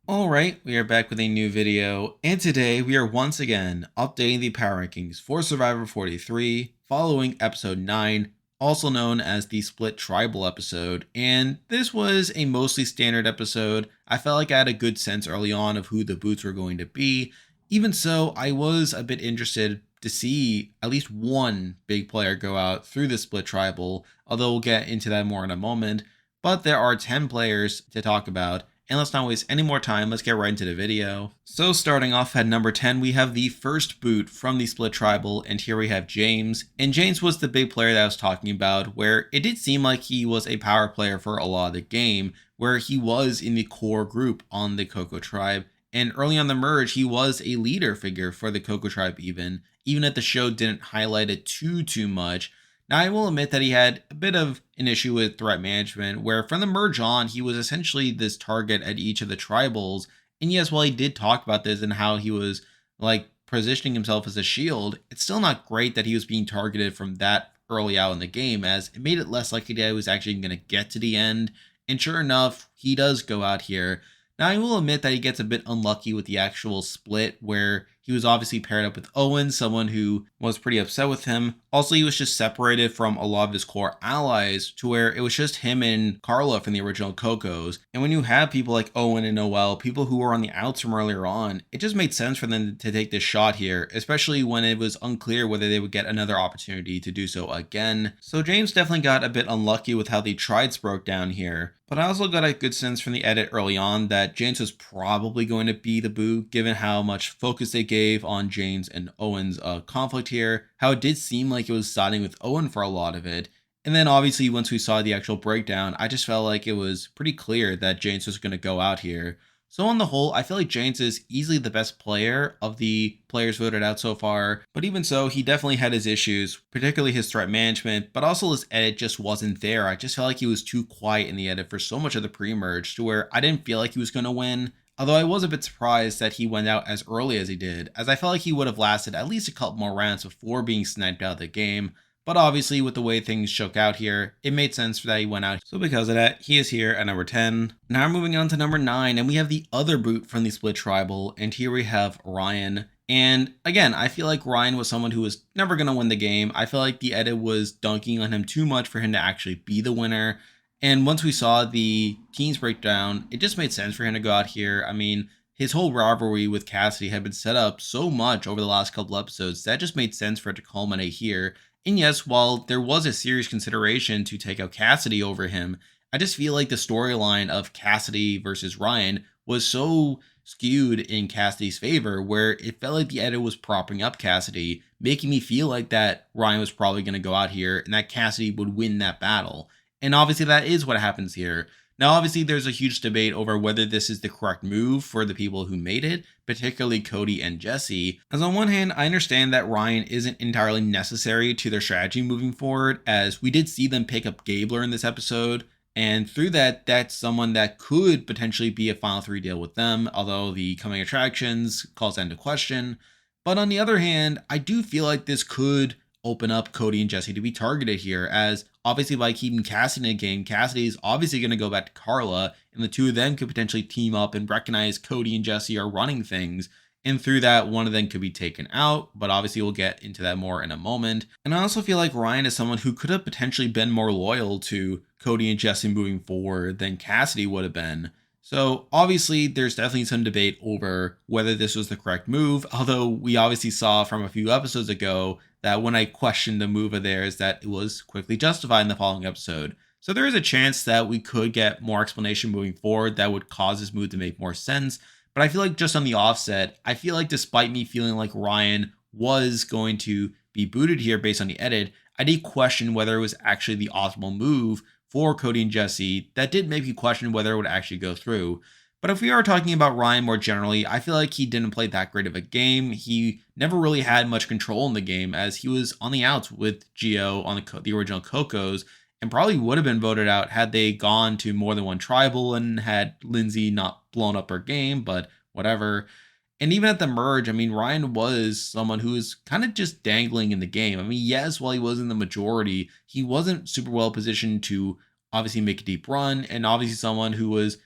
Alright, we are back with a new video, and today we are once again updating the power rankings for Survivor 43 following episode 9, also known as the Split Tribal episode, and this was a mostly standard episode. I felt like I had a good sense early on of who the boots were going to be. Even so, I was a bit interested to see at least one big player go out through the Split Tribal, although we'll get into that more in a moment. But there are 10 players to talk about, and let's not waste any more time, let's get right into the video. So starting off at number 10, we have the first boot from the Split Tribal, and here we have James. And James was the big player that I was talking about, where it did seem like he was a power player for a lot of the game, where he was in the core group on the Coco Tribe. And early on the merge, he was a leader figure for the Coco Tribe even if the show didn't highlight it too much. Now, I will admit that he had a bit of an issue with threat management, where from the merge on, he was essentially this target at each of the tribals. And yes, while he did talk about this and how he was like positioning himself as a shield, it's still not great that he was being targeted from that early out in the game, as it made it less likely that he was actually going to get to the end. And sure enough, he does go out here. Now, I will admit that he gets a bit unlucky with the actual split, where he was obviously paired up with Owen, someone who was pretty upset with him. Also, he was just separated from a lot of his core allies to where it was just him and Carla from the original Cocos. And when you have people like Owen and Noel, people who were on the outs from earlier on, it just made sense for them to take this shot here, especially when it was unclear whether they would get another opportunity to do so again. So James definitely got a bit unlucky with how the trides broke down here. But I also got a good sense from the edit early on that James was probably going to be the boot, given how much focus they gave on James and Owen's conflict here, how it did seem like it was siding with Owen for a lot of it. And then obviously once we saw the actual breakdown, I just felt like it was pretty clear that James was going to go out here. So on the whole, I feel like James is easily the best player of the players voted out so far, but even so, he definitely had his issues, particularly his threat management, but also his edit just wasn't there. I just felt like he was too quiet in the edit for so much of the pre-merge to where I didn't feel like he was going to win. Although I was a bit surprised that he went out as early as he did, as I felt like he would have lasted at least a couple more rounds before being sniped out of the game. But obviously, with the way things shook out here, it made sense that he went out. So because of that, he is here at number 10. Now we're moving on to number 9, and we have the other boot from the Split Tribal, and here we have Ryan. And again, I feel like Ryan was someone who was never going to win the game. I feel like the edit was dunking on him too much for him to actually be the winner. And once we saw the teams breakdown, it just made sense for him to go out here. I mean, his whole rivalry with Cassidy had been set up so much over the last couple episodes that just made sense for it to culminate here. And yes, while there was a serious consideration to take out Cassidy over him, I just feel like the storyline of Cassidy versus Ryan was so skewed in Cassidy's favor, where it felt like the edit was propping up Cassidy, making me feel like that Ryan was probably going to go out here and that Cassidy would win that battle. And obviously that is what happens here. Now, obviously, there's a huge debate over whether this is the correct move for the people who made it, particularly Cody and Jesse. As on one hand, I understand that Ryan isn't entirely necessary to their strategy moving forward, as we did see them pick up Gabler in this episode, and through that, that's someone that could potentially be a Final 3 deal with them, although the coming attractions calls that into question. But on the other hand, I do feel like this could open up Cody and Jesse to be targeted here, as obviously by keeping Cassidy in the game, Cassidy is obviously going to go back to Carla, and the two of them could potentially team up and recognize Cody and Jesse are running things, and through that, one of them could be taken out, but obviously we'll get into that more in a moment. And I also feel like Ryan is someone who could have potentially been more loyal to Cody and Jesse moving forward than Cassidy would have been. So obviously there's definitely some debate over whether this was the correct move, although we obviously saw from a few episodes ago that when I questioned the move of theirs that it was quickly justified in the following episode. So there is a chance that we could get more explanation moving forward that would cause this move to make more sense. But I feel like just on the offset, I feel like despite me feeling like Ryan was going to be booted here based on the edit, I did question whether it was actually the optimal move for Cody and Jesse. That did make me question whether it would actually go through. But if we are talking about Ryan more generally, I feel like he didn't play that great of a game. He never really had much control in the game, as he was on the outs with Gio on the original Cocos, and probably would have been voted out had they gone to more than one tribal and had Lindsay not blown up her game, but whatever. And even at the merge, I mean, Ryan was someone who was kind of just dangling in the game. I mean, yes, while he was in the majority, he wasn't super well positioned to obviously make a deep run, and obviously someone who was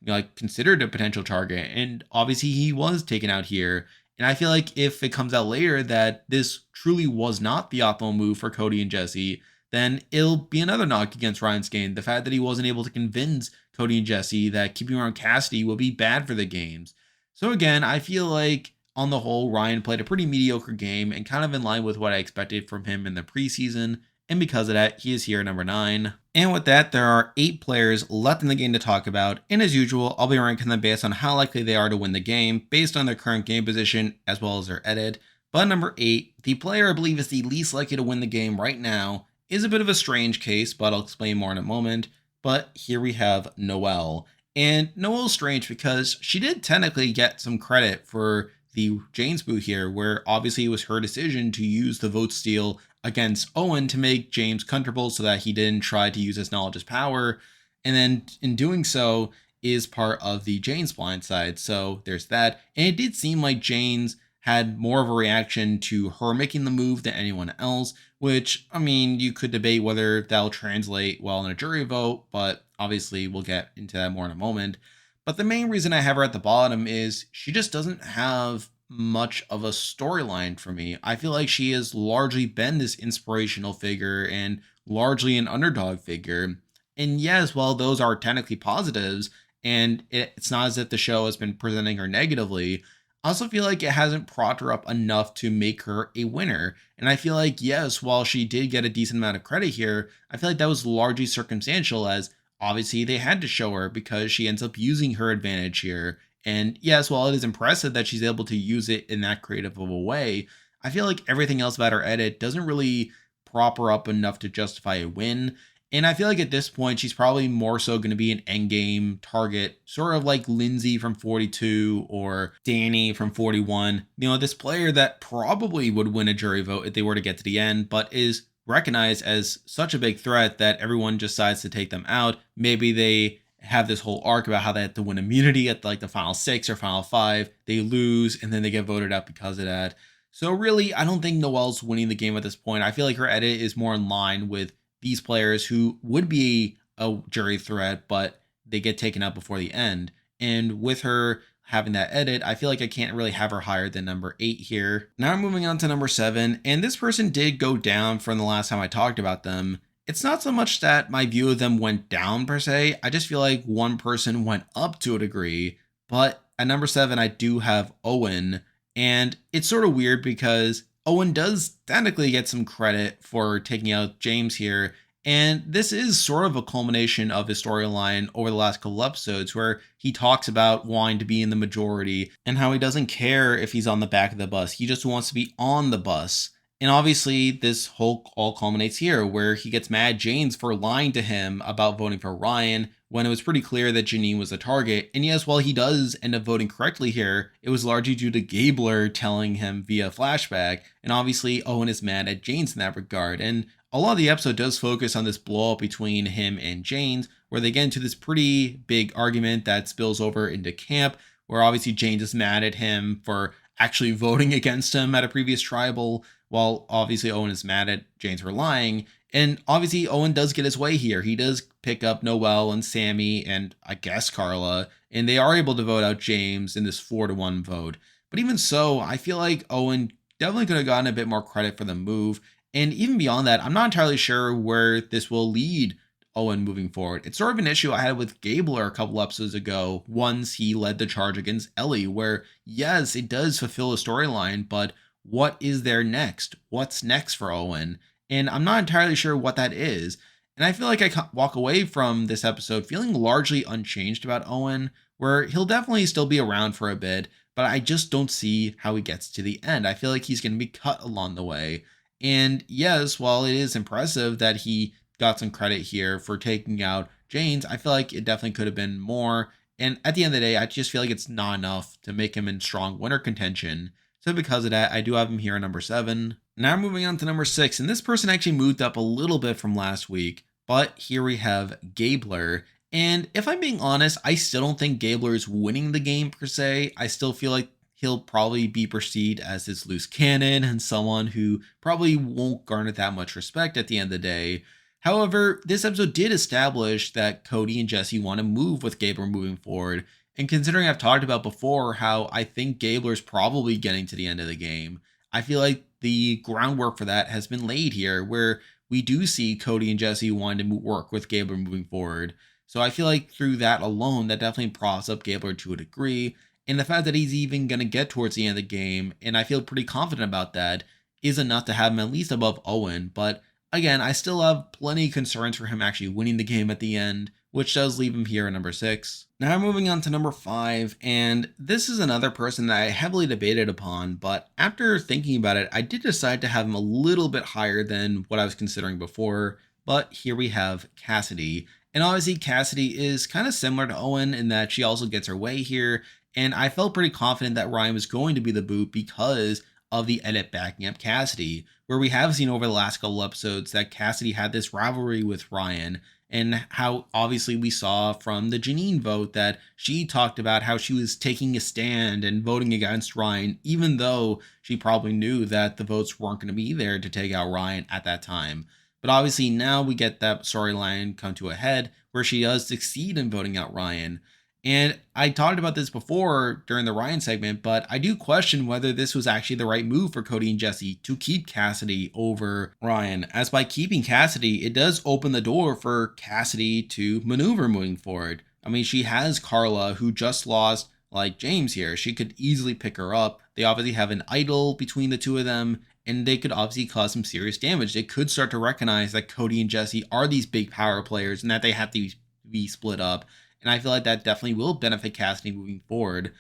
like considered a potential target, and obviously he was taken out here. And I feel like if it comes out later that this truly was not the optimal move for Cody and Jesse, then it'll be another knock against Ryan Skane. The fact that he wasn't able to convince Cody and Jesse that keeping around Cassidy will be bad for the games. So again, I feel like on the whole, Ryan played a pretty mediocre game and kind of in line with what I expected from him in the preseason. And because of that, he is here at number 9. And with that, there are 8 players left in the game to talk about. And as usual, I'll be ranking them based on how likely they are to win the game, based on their current game position, as well as their edit. But number 8, the player I believe is the least likely to win the game right now, is a bit of a strange case, but I'll explain more in a moment. But here we have Noel. And Noel's strange because she did technically get some credit for the Jane's boot here, where obviously it was her decision to use the vote steal against Owen to make James comfortable so that he didn't try to use his knowledge as power. And then in doing so is part of the Jane's blind side. So there's that. And it did seem like Jane's had more of a reaction to her making the move than anyone else, which, I mean, you could debate whether that'll translate well in a jury vote, but obviously we'll get into that more in a moment. But the main reason I have her at the bottom is she just doesn't have much of a storyline for me. I feel like she has largely been this inspirational figure and largely an underdog figure. And yes, while those are technically positives, and it's not as if the show has been presenting her negatively, I also feel like it hasn't propped her up enough to make her a winner. And I feel like, yes, while she did get a decent amount of credit here, I feel like that was largely circumstantial, as obviously they had to show her because she ends up using her advantage here. And yes, while it is impressive that she's able to use it in that creative of a way, I feel like everything else about her edit doesn't really prop her up enough to justify a win. And I feel like at this point, she's probably more so going to be an endgame target, sort of like Lindsay from 42 or Danny from 41. You know, this player that probably would win a jury vote if they were to get to the end, but is recognized as such a big threat that everyone decides to take them out. Maybe they have this whole arc about how they have to win immunity at like the final 6 or final 5. They lose and then they get voted out because of that. So really, I don't think Noel's winning the game at this point. I feel like her edit is more in line with these players who would be a jury threat, but they get taken out before the end. And with her having that edit, I feel like I can't really have her higher than number 8 here. Now I'm moving on to number 7, and this person did go down from the last time I talked about them. It's not so much that my view of them went down per se, I just feel like one person went up to a degree. But at number 7, I do have Owen, and it's sort of weird because Owen does technically get some credit for taking out James here, and this is sort of a culmination of his storyline over the last couple episodes where he talks about wanting to be in the majority and how he doesn't care if he's on the back of the bus. He just wants to be on the bus. And obviously this whole all culminates here where he gets mad at James for lying to him about voting for Ryan when it was pretty clear that Janine was the target. And yes, while he does end up voting correctly here, it was largely due to Gabler telling him via flashback. And obviously Owen is mad at James in that regard. And a lot of the episode does focus on this blow up between him and James, where they get into this pretty big argument that spills over into camp, where obviously James is mad at him for actually voting against him at a previous tribal, while obviously Owen is mad at James for lying. And obviously Owen does get his way here. He does pick up Noel and Sammy and I guess Carla, and they are able to vote out James in this 4-1 vote. But even so, I feel like Owen definitely could have gotten a bit more credit for the move. And even beyond that, I'm not entirely sure where this will lead Owen moving forward. It's sort of an issue I had with Gabler a couple episodes ago once he led the charge against Ellie, where yes, it does fulfill a storyline, but what is there next? What's next for Owen? And I'm not entirely sure what that is. And I feel like I walk away from this episode feeling largely unchanged about Owen, where he'll definitely still be around for a bit, but I just don't see how he gets to the end. I feel like he's going to be cut along the way. And yes, while it is impressive that he got some credit here for taking out James, I feel like it definitely could have been more. And at the end of the day, I just feel like it's not enough to make him in strong winner contention. So because of that, I do have him here at number 7. Now moving on to number 6, and this person actually moved up a little bit from last week, but here we have Gabler. And if I'm being honest, I still don't think Gabler is winning the game per se. I still feel like he'll probably be perceived as this loose cannon and someone who probably won't garner that much respect at the end of the day. However, this episode did establish that Cody and Jesse want to move with Gabler moving forward. And considering I've talked about before how I think Gabler's probably getting to the end of the game, I feel like the groundwork for that has been laid here, where we do see Cody and Jesse wanting to work with Gabler moving forward. So I feel like through that alone, that definitely props up Gabler to a degree. And the fact that he's even going to get towards the end of the game, and I feel pretty confident about that, is enough to have him at least above Owen. But again, I still have plenty of concerns for him actually winning the game at the end, which does leave him here at number 6. Now moving on to number 5, and this is another person that I heavily debated upon, but after thinking about it, I did decide to have him a little bit higher than what I was considering before, but here we have Cassidy. And obviously Cassidy is kind of similar to Owen in that she also gets her way here, and I felt pretty confident that Ryan was going to be the boot because of the edit backing up Cassidy, where we have seen over the last couple episodes that Cassidy had this rivalry with Ryan, and how obviously we saw from the Janine vote that she talked about how she was taking a stand and voting against Ryan, even though she probably knew that the votes weren't going to be there to take out Ryan at that time. But obviously now we get that storyline come to a head where she does succeed in voting out Ryan. And I talked about this before during the Ryan segment, but I do question whether this was actually the right move for Cody and Jesse to keep Cassidy over Ryan, as by keeping Cassidy, it does open the door for Cassidy to maneuver moving forward. I mean, she has Carla, who just lost like James here. She could easily pick her up. They obviously have an idol between the two of them, and they could obviously cause some serious damage. They could start to recognize that Cody and Jesse are these big power players and that they have to be split up. And I feel like that definitely will benefit Cassidy moving forward.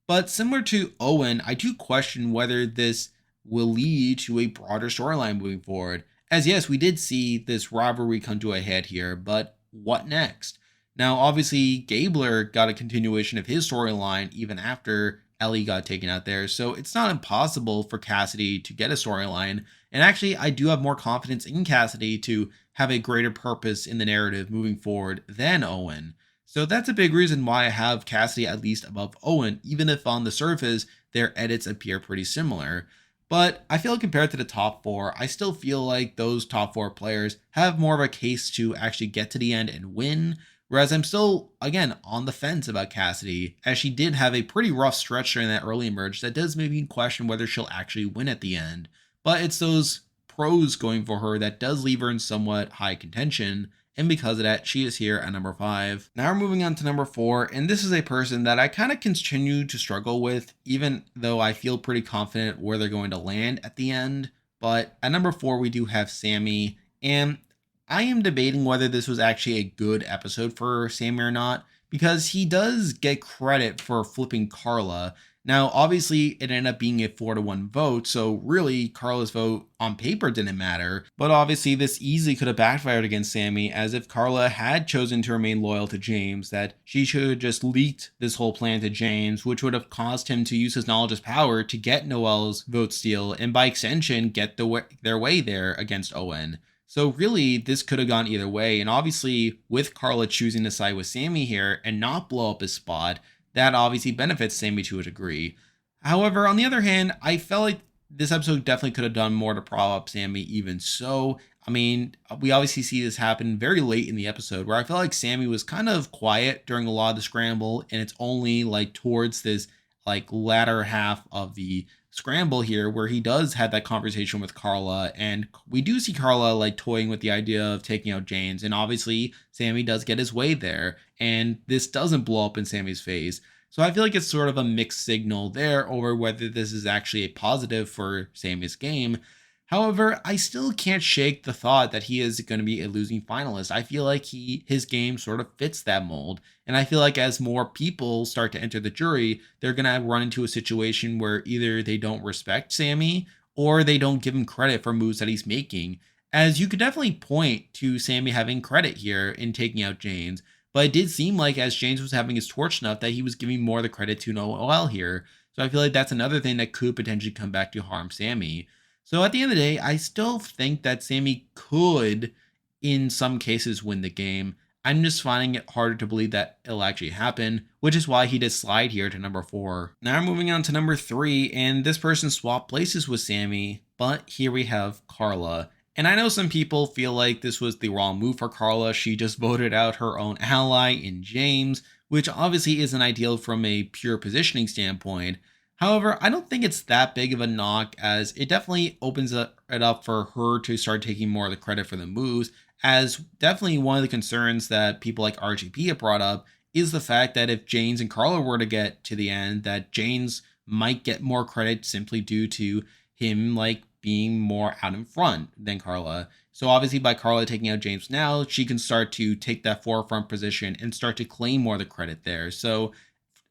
But similar to Owen, I do question whether this will lead to a broader storyline moving forward. As yes, we did see this rivalry come to a head here, but what next? Now, obviously, Gabler got a continuation of his storyline even after Ellie got taken out there, so it's not impossible for Cassidy to get a storyline. And actually, I do have more confidence in Cassidy to have a greater purpose in the narrative moving forward than Owen. So that's a big reason why I have Cassidy at least above Owen, even if on the surface their edits appear pretty similar. But I feel like compared to the top 4, I still feel like those top 4 players have more of a case to actually get to the end and win. Whereas I'm still, again, on the fence about Cassidy, as she did have a pretty rough stretch during that early merge that does make me question whether she'll actually win at the end. But it's those pros going for her that does leave her in somewhat high contention, and because of that, she is here at number 5. Now we're moving on to number 4, and this is a person that I kind of continue to struggle with, even though I feel pretty confident where they're going to land at the end. But at number 4, we do have Sammy, and I am debating whether this was actually a good episode for Sammy or not, because he does get credit for flipping Carla. Now, obviously, it ended up being a 4-1 vote, so really, Carla's vote on paper didn't matter. But obviously, this easily could have backfired against Sammy, as if Carla had chosen to remain loyal to James, that she should have just leaked this whole plan to James, which would have caused him to use his knowledge as power to get Noel's vote steal, and by extension, get their way there against Owen. So really, this could have gone either way, and obviously, with Carla choosing to side with Sammy here and not blow up his spot, that obviously benefits Sammy to a degree. However, on the other hand, I felt like this episode definitely could have done more to prop up Sammy even so. I mean, we obviously see this happen very late in the episode where I felt like Sammy was kind of quiet during a lot of the scramble, and it's only like towards this like latter half of the scramble here where he does have that conversation with Carla, and we do see Carla like toying with the idea of taking out James, and obviously Sammy does get his way there, and this doesn't blow up in Sammy's face. So I feel like it's sort of a mixed signal there over whether this is actually a positive for Sammy's game. However, I still can't shake the thought that he is going to be a losing finalist. I feel like his game sort of fits that mold. And I feel like as more people start to enter the jury, they're going to run into a situation where either they don't respect Sammy or they don't give him credit for moves that he's making. As you could definitely point to Sammy having credit here in taking out James, but it did seem like as James was having his torch snuffed that he was giving more of the credit to Noel here. So I feel like that's another thing that could potentially come back to harm Sammy. So at the end of the day, I still think that Sammy could, in some cases, win the game. I'm just finding it harder to believe that it'll actually happen, which is why he did slide here to number 4. Now moving on to number 3, and this person swapped places with Sammy, but here we have Carla. And I know some people feel like this was the wrong move for Carla. She just voted out her own ally in James, which obviously isn't ideal from a pure positioning standpoint. However, I don't think it's that big of a knock, as it definitely opens it up for her to start taking more of the credit for the moves, as definitely one of the concerns that people like RGP have brought up is the fact that if James and Carla were to get to the end, that James might get more credit simply due to him like being more out in front than Carla. So obviously by Carla taking out James now, she can start to take that forefront position and start to claim more of the credit there. So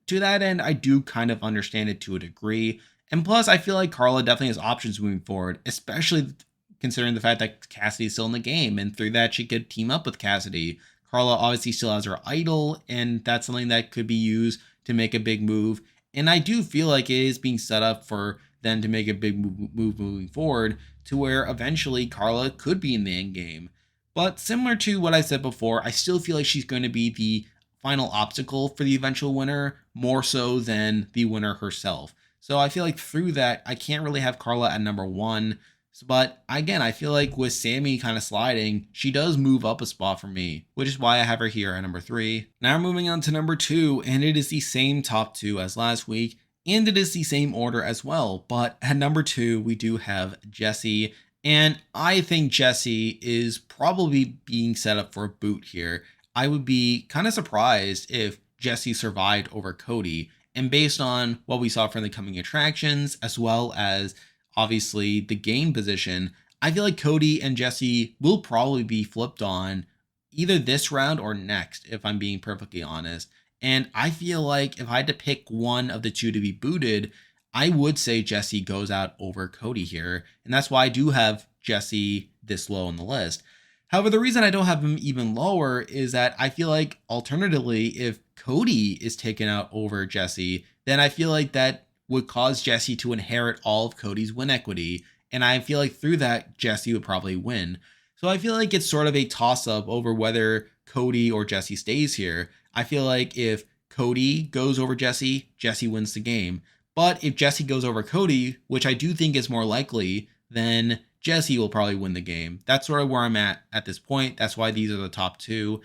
to that end, I do kind of understand it to a degree. And plus, I feel like Carla definitely has options moving forward, especially considering the fact that Cassidy's still in the game, and through that she could team up with Cassidy. Carla obviously still has her idol, and that's something that could be used to make a big move. And I do feel like it is being set up for them to make a big move moving forward, to where eventually Carla could be in the end game. But similar to what I said before, I still feel like she's going to be the final obstacle for the eventual winner, more so than the winner herself. So I feel like through that, I can't really have Carla at number one. But again, I feel like with Sammy kind of sliding, she does move up a spot for me, which is why I have her here at number three. Now moving on to number two, and it is the same top two as last week, and it is the same order as well. But at number two, we do have Jesse, and I think Jesse is probably being set up for a boot here. I would be kind of surprised if Jesse survived over Cody. And based on what we saw from the coming attractions, as well as obviously the game position, I feel like Cody and Jesse will probably be flipped on either this round or next, if I'm being perfectly honest. And I feel like if I had to pick one of the two to be booted, I would say Jesse goes out over Cody here. And that's why I do have Jesse this low on the list. However, the reason I don't have him even lower is that I feel like alternatively, if Cody is taken out over Jesse, then I feel like that would cause Jesse to inherit all of Cody's win equity. And I feel like through that, Jesse would probably win. So I feel like it's sort of a toss up over whether Cody or Jesse stays here. I feel like if Cody goes over Jesse, Jesse wins the game. But if Jesse goes over Cody, which I do think is more likely, then Jesse will probably win the game. That's sort of where I'm at this point. That's why these are the top two.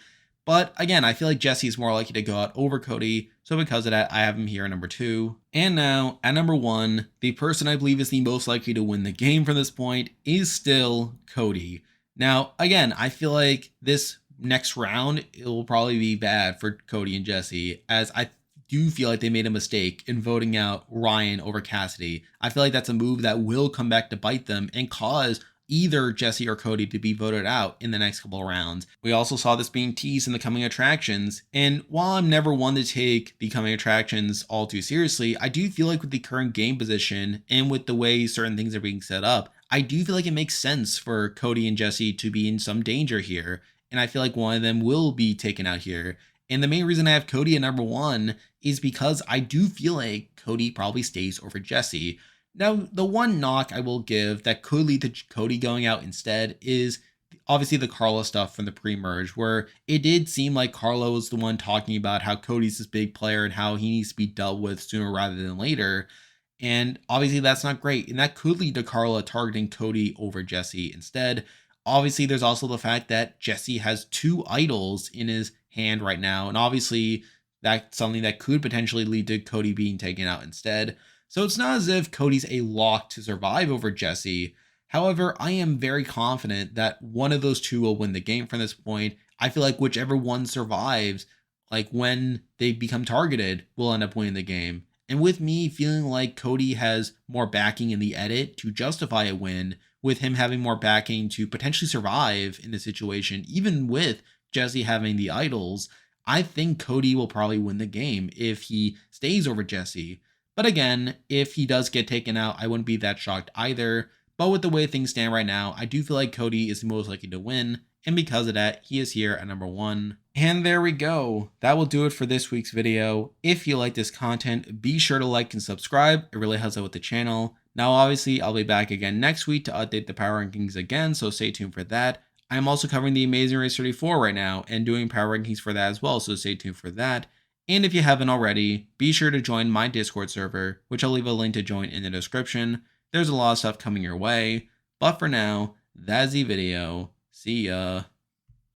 But again, I feel like Jesse is more likely to go out over Cody. So because of that, I have him here at number two. And now at number one, the person I believe is the most likely to win the game from this point is still Cody. Now, again, I feel like this next round, it will probably be bad for Cody and Jesse, as I do feel like they made a mistake in voting out Ryan over Cassidy. I feel like that's a move that will come back to bite them and cause either Jesse or Cody to be voted out in the next couple of rounds. We also saw this being teased in the coming attractions, and while I'm never one to take the coming attractions all too seriously, I do feel like with the current game position and with the way certain things are being set up, I do feel like it makes sense for Cody and Jesse to be in some danger here, and I feel like one of them will be taken out here. And the main reason I have Cody at number one is because I do feel like Cody probably stays over Jesse. Now, the one knock I will give that could lead to Cody going out instead is obviously the Carla stuff from the pre-merge, where it did seem like Carla was the one talking about how Cody's this big player and how he needs to be dealt with sooner rather than later. And obviously that's not great. And that could lead to Carla targeting Cody over Jesse instead. Obviously, there's also the fact that Jesse has two idols in his hand right now. And obviously that's something that could potentially lead to Cody being taken out instead. So it's not as if Cody's a lock to survive over Jesse. However, I am very confident that one of those two will win the game from this point. I feel like whichever one survives, like when they become targeted, will end up winning the game. And with me feeling like Cody has more backing in the edit to justify a win, with him having more backing to potentially survive in the situation, even with Jesse having the idols, I think Cody will probably win the game if he stays over Jesse. But again, if he does get taken out, I wouldn't be that shocked either. But with the way things stand right now, I do feel like Cody is the most likely to win. And because of that, he is here at number one. And there we go. That will do it for this week's video. If you like this content, be sure to like and subscribe. It really helps out with the channel. Now, obviously, I'll be back again next week to update the power rankings again, so stay tuned for that. I'm also covering the Amazing Race 34 right now and doing power rankings for that as well, so stay tuned for that. And if you haven't already, be sure to join my Discord server, which I'll leave a link to join in the description. There's a lot of stuff coming your way. But for now, That's the video. See ya.